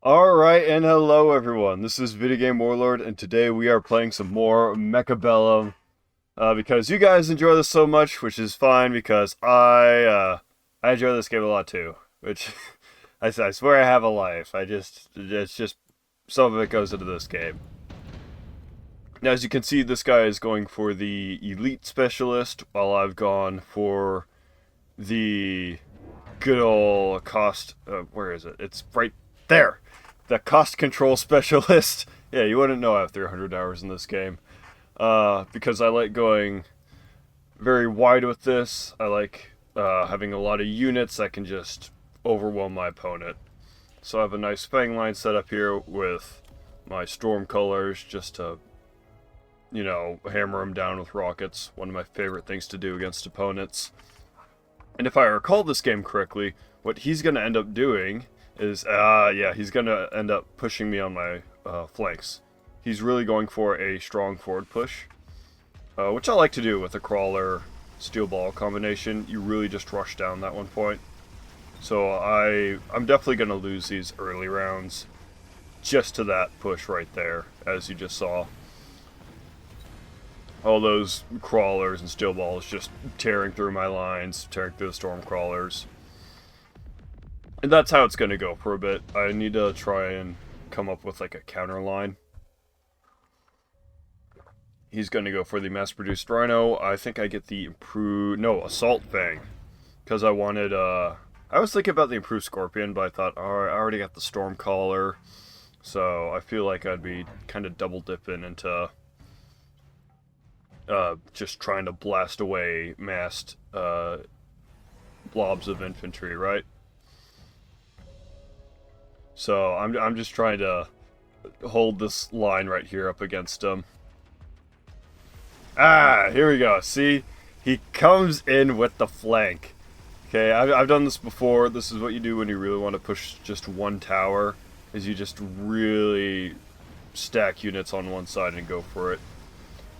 Alright, and hello everyone, this is VideoGameWarlord, and today we are playing some more Mechabellum, because you guys enjoy this so much, which is fine, because I enjoy this game a lot too, which, I swear I have a life, it's just, some of it goes into this game. Now, as you can see, this guy is going for the Elite Specialist, while I've gone for the good old cost, where is it? It's right there! The cost control specialist. Yeah, you wouldn't know after 100 hours in this game. Because I like going very wide with this. I like having a lot of units that can just overwhelm my opponent. So I have a nice Fang line set up here with my Storm colors just to, you know, hammer them down with rockets. One of my favorite things to do against opponents. And if I recall this game correctly, what he's going to end up doing is, yeah, he's going to end up pushing me on my flanks. He's really going for a strong forward push, which I like to do with a crawler steel ball combination. You really just rush down that one point. So I'm definitely going to lose these early rounds just to that push right there, as you just saw. All those crawlers and steel balls just tearing through my lines, tearing through the storm crawlers. And that's how it's going to go for a bit. I need to try and come up with like a counter line. He's going to go for the mass-produced Rhino. I think I get the improved... No, Assault Fang. Because I wanted... I was thinking about the improved Scorpion, but I thought, alright, I already got the Storm Caller. So I feel like I'd be kind of double-dipping into... just trying to blast away massed blobs of infantry, right? So I'm just trying to hold this line right here up against him. Ah, here we go. See, he comes in with the flank. Okay, I've done this before. This is what you do when you really want to push just one tower, is you just really stack units on one side and go for it.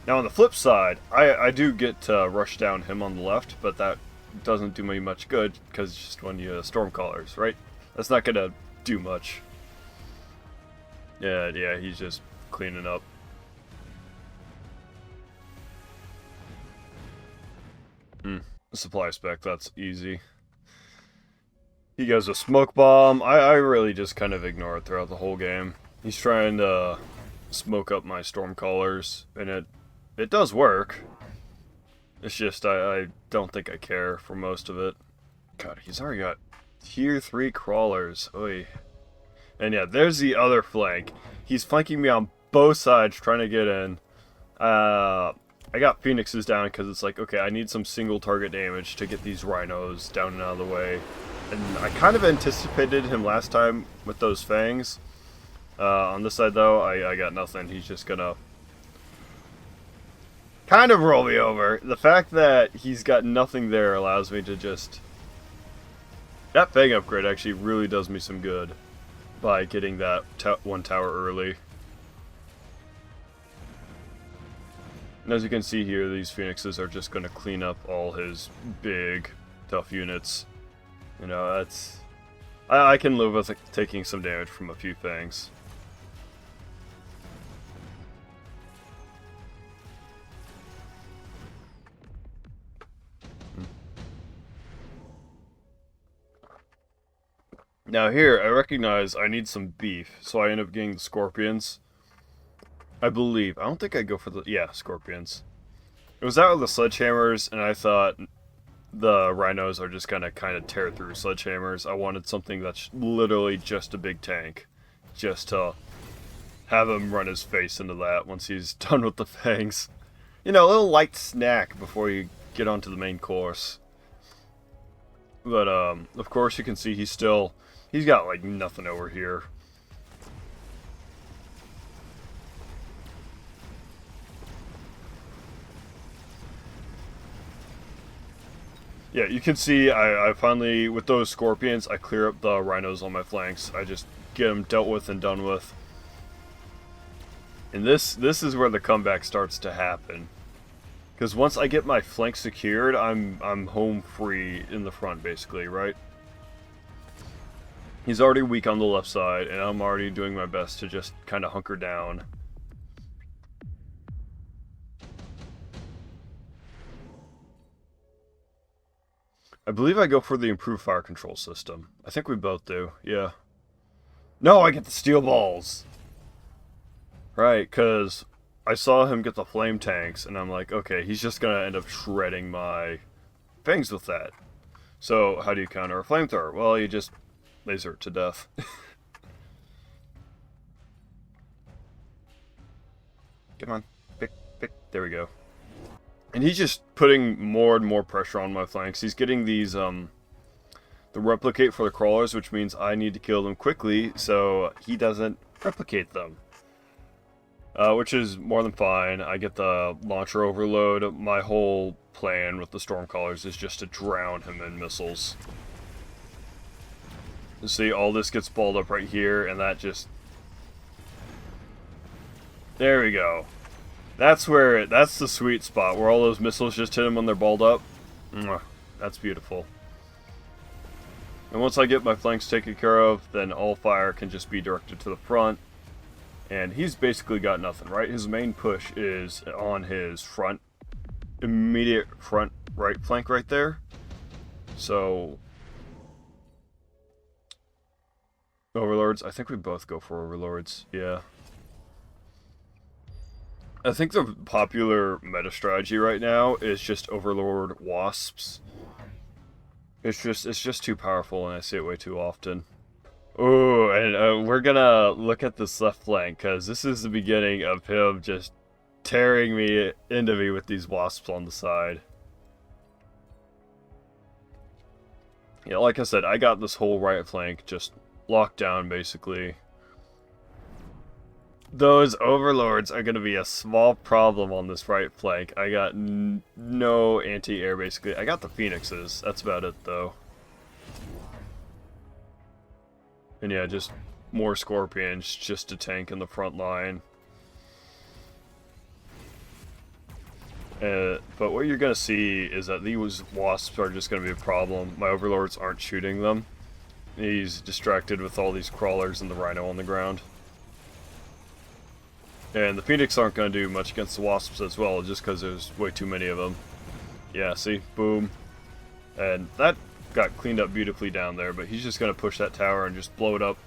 Now on the flip side, I do get to rush down him on the left, but that doesn't do me much good, because it's just when you Stormcallers, right? That's not going to do much. Yeah, he's just cleaning up. Supply spec, that's easy. He goes a smoke bomb. I really just kind of ignore it throughout the whole game. He's trying to smoke up my Stormcallers, and it does work. It's just, I don't think I care for most of it. God, he's already got tier 3 crawlers. Oy. And yeah, there's the other flank. He's flanking me on both sides, trying to get in. I got Phoenixes down because it's like, okay, I need some single target damage to get these Rhinos down and out of the way. And I kind of anticipated him last time with those Fangs. On this side, though, I got nothing. He's just gonna kind of roll me over. The fact that he's got nothing there allows me to just... That Fang upgrade actually really does me some good by getting that one tower early. And as you can see here, these Phoenixes are just going to clean up all his big, tough units. You know, that's... I can live with taking some damage from a few Fangs. Now here, I recognize I need some beef, so I end up getting the Scorpions. I believe. I don't think I go for the... Yeah, Scorpions. It was out with the Sledgehammers, and I thought the Rhinos are just gonna kind of tear through Sledgehammers. I wanted something that's literally just a big tank. Just to have him run his face into that once he's done with the Fangs. You know, a little light snack before you get onto the main course. But, of course you can see he's got, like, nothing over here. Yeah, you can see I finally, with those Scorpions, I clear up the Rhinos on my flanks. I just get them dealt with and done with. And this is where the comeback starts to happen. Because once I get my flank secured, I'm home free in the front, basically, right? He's already weak on the left side, and I'm already doing my best to just kind of hunker down. I believe I go for the improved fire control system. I think we both do, yeah. No, I get the steel balls! Right, because I saw him get the flame tanks, and I'm like, okay, he's just gonna end up shredding my things with that. So, how do you counter a flamethrower? Well, you just laser it to death. Come on, pick. There we go. And he's just putting more and more pressure on my flanks. He's getting these, the replicate for the crawlers, which means I need to kill them quickly so he doesn't replicate them. Which is more than fine. I get the launcher overload. My whole plan with the Stormcallers is just to drown him in missiles. You see, all this gets balled up right here, and that just... There we go. That's the sweet spot, where all those missiles just hit him when they're balled up. Mwah, that's beautiful. And once I get my flanks taken care of, then all fire can just be directed to the front. And he's basically got nothing, right? His main push is on his front, immediate front right flank right there. So, Overlords, I think we both go for Overlords, yeah. I think the popular meta strategy right now is just Overlord Wasps. It's just too powerful, and I see it way too often. Oh, and we're gonna look at this left flank, because this is the beginning of him just tearing me into me with these wasps on the side. Yeah, like I said, I got this whole right flank just locked down, basically. Those Overlords are going to be a small problem on this right flank. I got no anti-air, basically. I got the Phoenixes. That's about it, though. And yeah, just more Scorpions just to tank in the front line. But what you're going to see is that these Wasps are just going to be a problem. My Overlords aren't shooting them. He's distracted with all these Crawlers and the Rhino on the ground. And the Phoenix aren't going to do much against the Wasps as well, just because there's way too many of them. Yeah, see? Boom. And that got cleaned up beautifully down there, but he's just going to push that tower and just blow it up.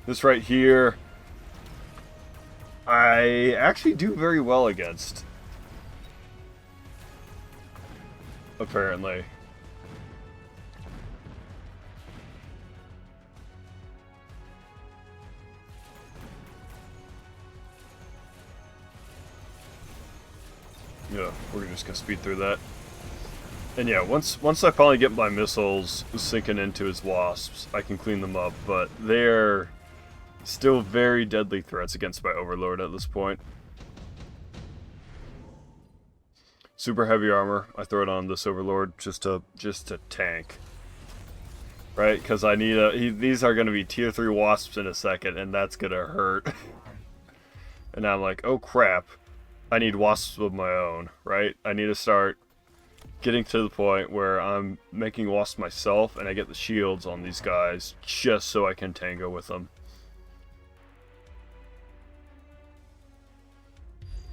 This right here, I actually do very well against. Apparently. Yeah, we're just gonna speed through that. And yeah, once I finally get my missiles sinking into his wasps, I can clean them up, but they're still very deadly threats against my Overlord at this point. Super heavy armor, I throw it on this Overlord just to tank. Right, because I need these are gonna be tier 3 wasps in a second, and that's gonna hurt. And I'm like, oh crap. I need wasps of my own, right? I need to start getting to the point where I'm making wasps myself and I get the shields on these guys just so I can tango with them.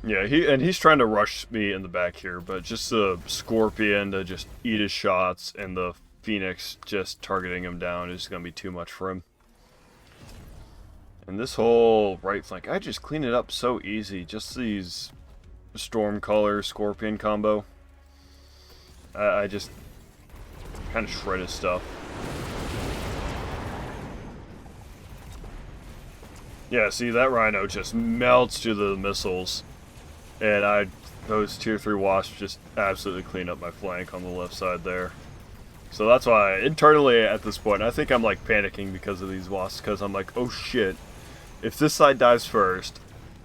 Yeah, he's trying to rush me in the back here, but just the Scorpion to just eat his shots and the Phoenix just targeting him down is going to be too much for him. And this whole right flank, I just clean it up so easy. Just these Stormcaller Scorpion combo. I just kind of shred his stuff. Yeah, see, that Rhino just melts to the missiles. And those tier 3 wasps just absolutely clean up my flank on the left side there. So that's why, internally at this point, I think I'm like panicking because of these wasps, because I'm like, oh shit, if this side dies first,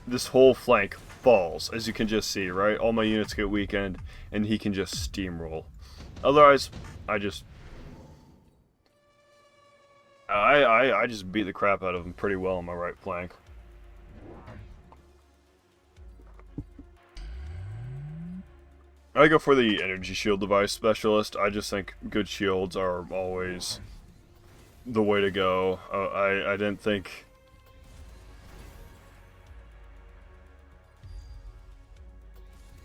this whole flank falls, as you can just see, right? All my units get weakened, and he can just steamroll. Otherwise, I just beat the crap out of him pretty well on my right flank. I go for the energy shield device specialist. I just think good shields are always the way to go. I didn't think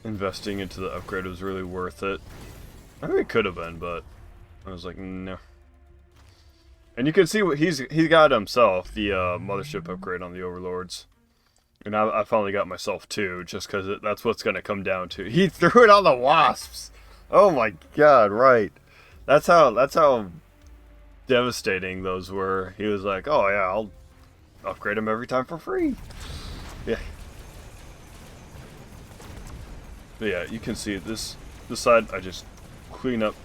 investing into the upgrade was really worth it. I mean, it could have been, but I was like, no. And you can see what he got himself, the mothership upgrade on the Overlords. And I finally got myself too, just because that's what's going to come down to. He threw it on the Wasps! Oh my god, right. That's how devastating those were. He was like, oh yeah, I'll upgrade them every time for free. Yeah. But yeah, you can see this side, I just clean up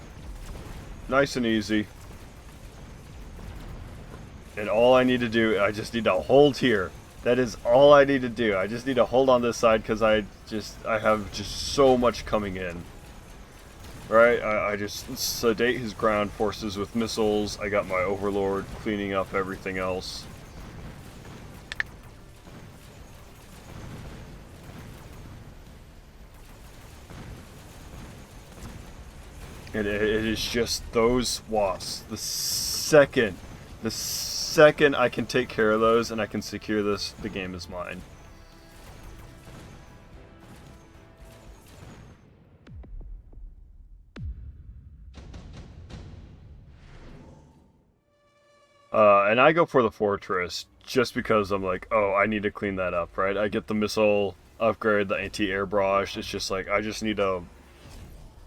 nice and easy. And all I need to do, I just need to hold here. That is all I need to do. I just need to hold on this side because I have just so much coming in. Right? I just sedate his ground forces with missiles. I got my Overlord cleaning up everything else. And it is just those wasps. The second I can take care of those and I can secure this, the game is mine. And I go for the fortress just because I'm like, oh, I need to clean that up, right? I get the missile upgrade, the anti-air barrage. It's just like, I just need to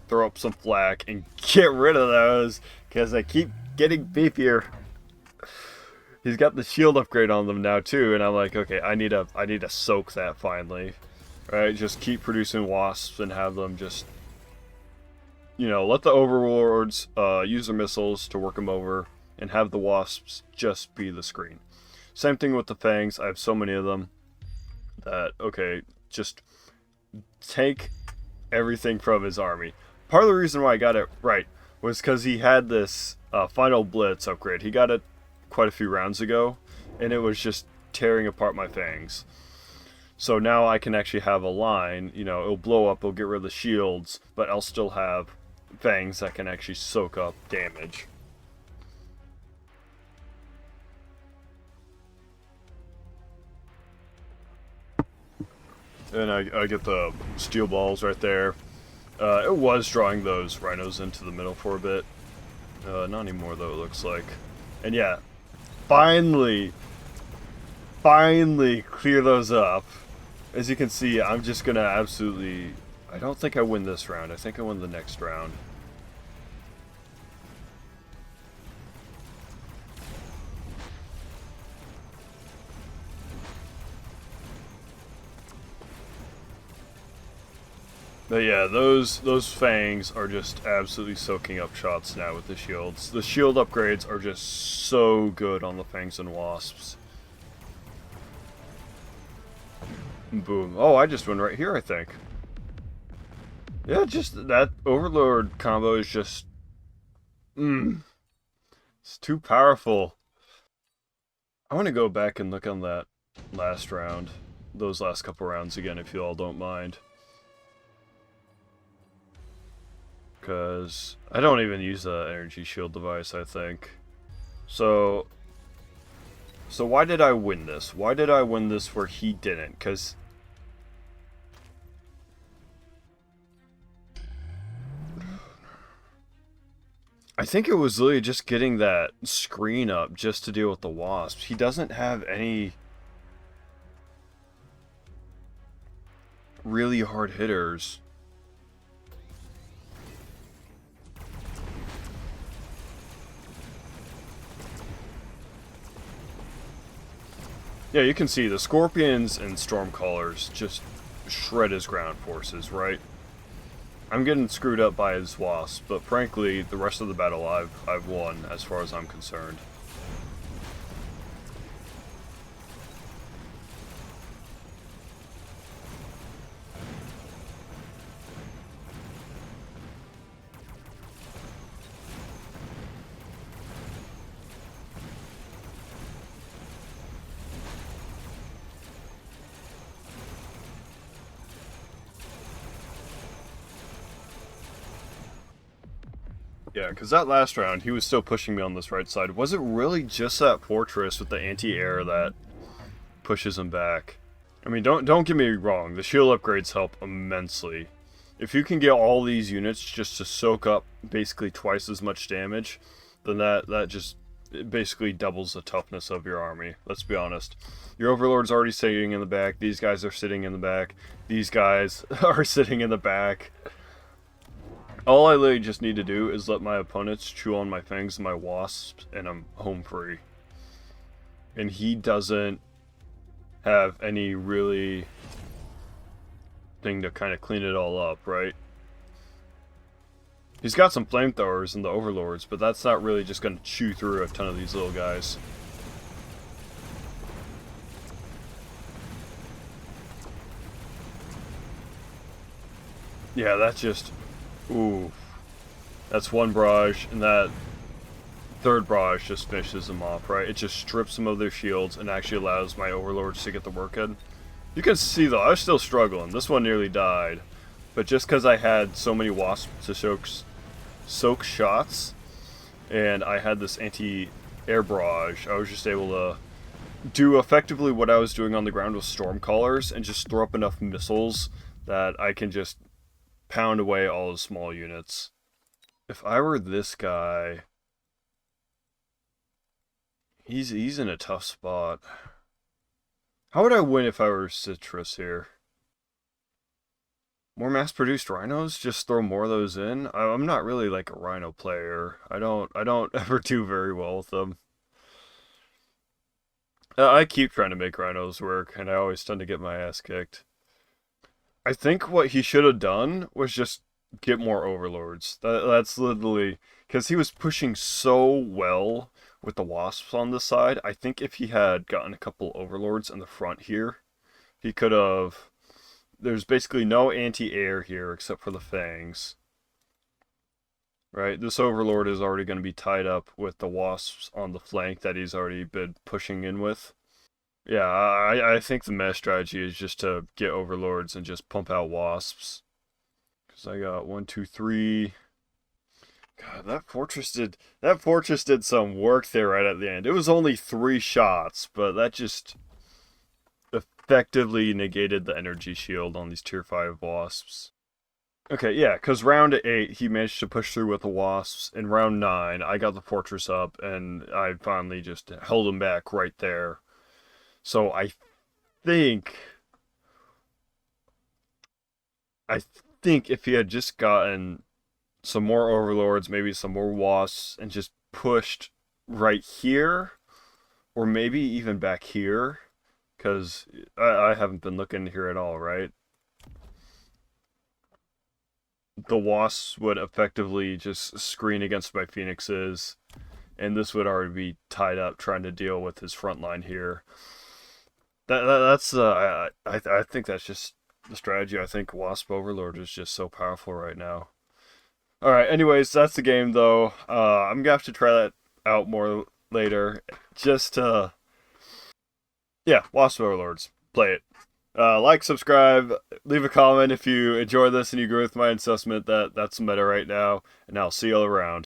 throw up some flak and get rid of those because they keep getting beefier. He's got the shield upgrade on them now too, and I'm like, okay, I need to soak that finally, right? Just keep producing wasps and have them just, you know, let the overlords use their missiles to work them over, and have the wasps just be the screen. Same thing with the fangs. I have so many of them that, okay, just take everything from his army. Part of the reason why I got it right was because he had this final blitz upgrade. He got it quite a few rounds ago, and it was just tearing apart my fangs. So now I can actually have a line, you know, it'll blow up, it'll get rid of the shields, but I'll still have fangs that can actually soak up damage. And I get the steel balls right there. It was drawing those rhinos into the middle for a bit. Not anymore though, it looks like. And yeah, finally clear those up. As you can see, I'm just gonna absolutely... I don't think I win this round. I think I win the next round. But yeah, those fangs are just absolutely soaking up shots now with the shields. The shield upgrades are just so good on the fangs and wasps. Boom. Oh, I just win right here, I think. Yeah, just that Overlord combo is just... It's too powerful. I want to go back and look on that last round. Those last couple rounds again, if you all don't mind. Because I don't even use the energy shield device, I think. So why did I win this? Why did I win this where he didn't? Because I think it was literally just getting that screen up just to deal with the wasps. He doesn't have any really hard hitters. Yeah, you can see the Scorpions and Stormcallers just shred his ground forces, right? I'm getting screwed up by his wasps, but frankly, the rest of the battle I've won as far as I'm concerned. Yeah, because that last round, he was still pushing me on this right side. Was it really just that fortress with the anti-air that pushes him back? I mean, don't get me wrong, the shield upgrades help immensely. If you can get all these units just to soak up basically twice as much damage, then that just basically doubles the toughness of your army. Let's be honest. Your Overlord's already sitting in the back, these guys are sitting in the back, these guys are sitting in the back. All I literally just need to do is let my opponents chew on my fangs and my wasps, and I'm home free. And he doesn't have any really thing to kind of clean it all up, right? He's got some flamethrowers in the Overlords, but that's not really just going to chew through a ton of these little guys. Yeah, that's just... Ooh. That's one barrage, and that third barrage just finishes them off, right? It just strips them of their shields and actually allows my Overlords to get the work in. You can see, though, I was still struggling. This one nearly died. But just because I had so many wasps to soak shots, and I had this anti-air barrage, I was just able to do effectively what I was doing on the ground with Stormcallers and just throw up enough missiles that I can just pound away all the small units. If I were this guy, he's in a tough spot. How would I win if I were Citrus here? More mass-produced rhinos? Just throw more of those in? I'm not really like a rhino player. I don't ever do very well with them. I keep trying to make rhinos work, and I always tend to get my ass kicked. I think what he should have done was just get more Overlords. That's literally... Because he was pushing so well with the wasps on this side. I think if he had gotten a couple Overlords in the front here, he could have... There's basically no anti-air here except for the fangs. Right? This Overlord is already going to be tied up with the wasps on the flank that he's already been pushing in with. Yeah, I think the meta strategy is just to get Overlords and just pump out wasps. Because I got 1, 2, 3... God, that fortress did some work there right at the end. It was only 3 shots, but that just effectively negated the energy shield on these tier 5 wasps. Okay, yeah, because round 8, he managed to push through with the wasps. In round 9, I got the fortress up, and I finally just held him back right there. So I think if he had just gotten some more Overlords, maybe some more wasps, and just pushed right here, or maybe even back here, because I haven't been looking here at all, right? The wasps would effectively just screen against my phoenixes, and this would already be tied up trying to deal with his front line here. That's I think that's just the strategy. I think Wasp Overlord is just so powerful right now. Alright, anyways, that's the game though. I'm gonna have to try that out more later. Just yeah, Wasp Overlords. Play it. Like, subscribe, leave a comment if you enjoy this and you agree with my assessment that that's the meta right now, and I'll see you all around.